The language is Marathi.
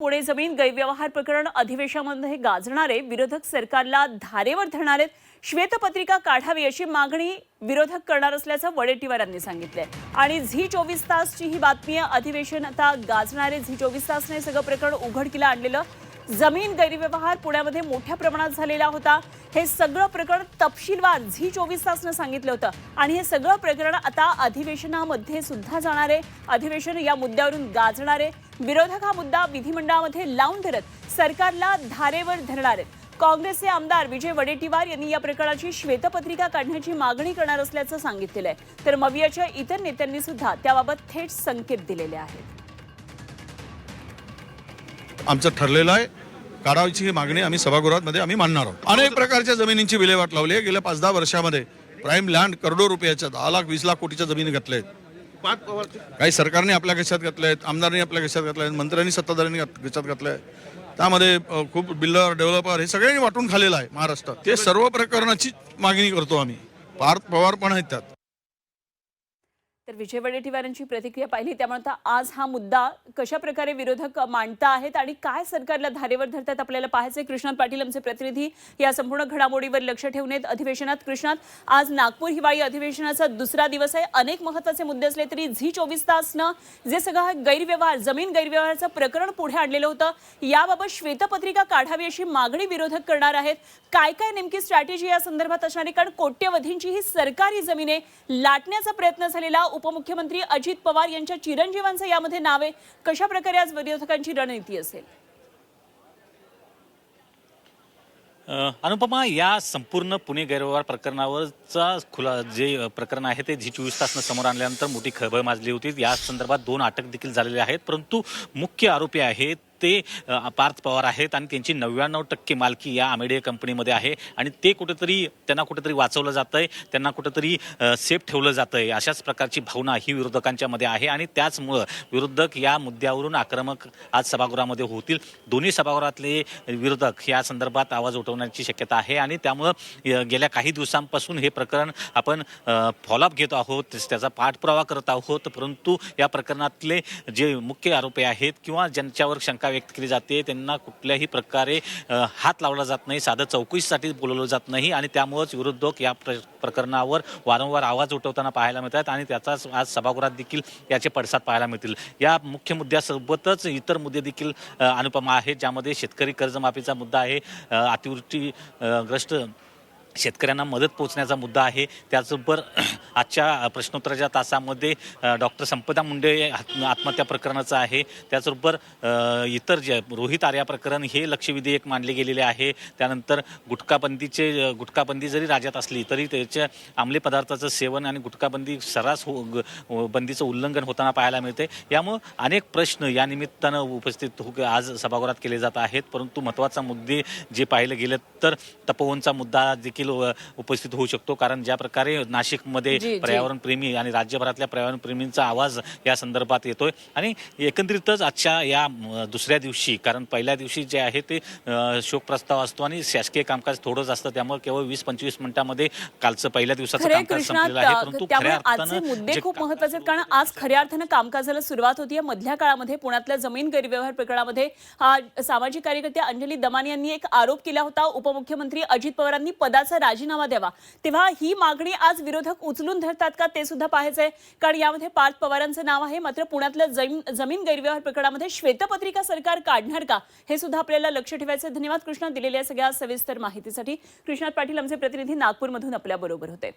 पुणे जमीन गैरव्यवहार प्रकरण अधिवेशनामध्ये गाजणारे विरोधक सरकारला धारेवर धरणारे श्वेतपत्रिका काढावी अशी मागणी विरोधक करणार असल्याचं वडेट्टीवारांनी सांगितलंय। आणि झी 24 तासची ही बातमी आहे। अधिवेशन आता गाजणारे झी 24 तासने सगळं प्रकरण उघडकीला आणलेलं। जमीन गैरव्यवहार पुण्यामध्ये मोठ्या प्रमाणात झालेला होता। हे सगळं प्रकरण तपशीलवार झी 24 तासने सांगितलं होतं आणि हे सगळं प्रकरण आता अधिवेशनामध्ये सुद्धा जाणार आहे। अधिवेशन या मुद्द्यावरून गाजणार आहे। विरोधक हा मुद्दा विधिमंडळामध्ये लावून धरत सरकारला धारेवर धरणार आहेत। काँग्रेसचे आमदार विजय वडेट्टीवार यांनी या प्रकरणाची श्वेतपत्रिका काढण्याची मागणी करणार असल्याचं सांगितलेलं आहे। तर मवियाच्या इतर नेत्यांनी सुद्धा त्याबाबत थेट संकेत दिलेले आहेत। आमचं ठरलेलं आहे, काढायची ही मागणी आम्ही सभागृहामध्ये आम्ही मांडणार आहोत। अनेक प्रकारच्या जमिनींची विल्हेवाट लावली आहे। गेल्या 5-10 वर्षामध्ये प्राईम लँड करोडो रुपयाच्या 10 लाख 20 लाख कोटीच्या जमिनी घेतल्या आहेत। काही सरकारने आपल्या खिशात घातल्या आहेत, आमदारांनी आपल्या खिशात घातल्या आहेत, मंत्र्यांनी सत्ताधाऱ्यांनी खिशात घातल्या आहेत। त्यामध्ये खूप बिल्डर डेव्हलपर हे सगळ्यांनी वाटून खाल्लेलं आहे महाराष्ट्रात। ते सर्व प्रकरणाची मागणी करतो आम्ही। पार्थ पवार पण आहेत त्यात। तर विजय वडेट्टीवारांची प्रतिक्रिया पाहिली त्यामुळे आता आज हा मुद्दा कशा प्रकारे विरोधक मांडता आहेत आणि काय सरकारला धारेवर धरतात आपल्याला पाहायचे। कृष्णात पाटील आमचे प्रतिनिधी या संपूर्ण घडामोडीवर लक्ष ठेवून आहेत अधिवेशनात। कृष्णात, आज नागपूर हिवाळी अधिवेशनाचा दुसरा दिवस आहे। अनेक महत्त्वाचे मुद्दे असले तरी झी 24 तासनं जे सगळं गैरव्यवहार जमीन गैरव्यवहाराचं प्रकरण पुढे आणलेलं होतं, याबाबत श्वेतपत्रिका काढावी अशी मागणी विरोधक करणार आहेत। काय काय नेमकी स्ट्रॅटेजी या संदर्भात असणार आहे, कारण कोट्यवधींची ही सरकारी जमिने लाटण्याचा प्रयत्न झालेला। उपमुख्यमंत्री अजित पवार यांच्या चिरंजीवांचं यामध्ये नाव आहे। कशा प्रकारे आज विरोधकांची रणनीती असेल? अनुपमा, या संपूर्ण पुणे गैरव्यवहार प्रकरणावरचा जे प्रकरण आहे ते झी 24 तासनं समोर आणल्यानंतर मोठी खळबळ माजली होती। या संदर्भात 2 अटक देखील झालेले आहेत, परंतु मुख्य आरोपी आहेत ते पार्थ पवार आहेत आणि त्यांची 99% मालकी या आमेडे कंपनीमध्ये आहे आणि ते त्यांना कुठेतरी वाचवलं जातंय, त्यांना कुठेतरी सेफ ठेवलं जातंय, अशाच प्रकारची भावना ही विरोधकांच्या मध्ये आहे। आणि त्याचमुळं विरोधक या मुद्द्यावरून आक्रमक आज सभागृहामध्ये होतील। दोन्ही सभागृहातले विरोधक या संदर्भात आवाज उठवण्याची शक्यता आहे आणि त्यामुळं गेल्या काही दिवसांपासून हे प्रकरण आपण फॉलोअप घेत आहोत, त्याचा पाठपुरावा करत आहोत। परंतु या प्रकरणातले जे मुख्य आरोपी आहेत किंवा ज्यांच्यावर शंका व्यक्त केली जाते त्यांना कुठल्याही प्रकारे हात लावला जात नाही, साधं चौकशीसाठी बोलवलं जात नाही आणि त्यामुळेच विरोधक या प्रकरणावर वारंवार आवाज उठवताना पाहायला मिळतात आणि त्याचाच आज सभागृहात देखील याचे पडसाद पाहायला मिळतील। या मुख्य मुद्द्यासोबतच इतर मुद्दे देखील अनुपमा आहेत, ज्यामध्ये शेतकरी कर्जमाफीचा मुद्दा आहे, अतिवृष्टीग्रस्त शेतकऱ्यांना मदत पोहोचण्याचा मुद्दा आहे। त्याचबरोबर आजच्या प्रश्नोत्तराच्या तासामध्ये डॉक्टर संपदा मुंडे आत्महत्या प्रकरणाचं आहे। त्याचबरोबर इतर जे रोहित आर्या प्रकरण हे लक्ष्य विधेयक मांडले गेलेले आहे। त्यानंतर गुटखाबंदी जरी राज्यात असली तरी त्याच्या अंमली पदार्थाचं सेवन आणि गुटखाबंदी सर्रास बंदीचं उल्लंघन होताना पाहायला मिळते। यामुळे अनेक प्रश्न या निमित्तानं उपस्थित आज सभागृहात केले जात आहेत। परंतु महत्त्वाचा मुद्दे जे पाहिलं गेलं तर तपोवनचा मुद्दा देखील उपस्थित होऊ शकतो, कारण ज्या प्रकारे नाशिकमध्ये पर्यावरण प्रेमी आणि राज्यभरातल्या पर्यावरण प्रेमींचा आवाज या संदर्भात येतोय आणि एकंदरीतच आजच्या या दुसऱ्या दिवशी, कारण पहिल्या दिवशी जे आहे ते शोक प्रस्ताव असतो आणि शासकीय कामकाज थोडंच असतं, त्यामुळे केवळ 20-25 मिनिटांमध्ये कालचं पहिल्या दिवसाचं कामकाज संपलेलं आहे। परंतु खऱ्या अर्थानं मुद्दे खूप महत्त्वाचे आहेत, कारण आज खऱ्या अर्थानं कामकाजाला सुरुवात होती। मधल्या काळामध्ये पुण्यातल्या जमीन गैरव्यवहार प्रकरणामध्ये सामाजिक कार्यकर्त्या अंजली दमानी यांनी एक आरोप केला होता, उपमुख्यमंत्री अजित पवारांनी पदाचा राजीनामा द्यावा। तेव्हा ही मागणी आज विरोधक उचलून धरतात का ते सुद्धा पाहायचंय, कारण यामध्ये पार्थ पवारांचं नाव आहे। मात्र पुण्यातल्या जमीन गैरव्यवहार प्रकरणामध्ये श्वेतपत्रिका सरकार काढणार का हे सुद्धा आपल्याला लक्ष ठेवायचं। धन्यवाद कृष्णा दिलेल्या सगळ्या सविस्तर माहितीसाठी। कृष्णात पाटील आमचे प्रतिनिधी नागपूरमधून आपल्या बरोबर होते।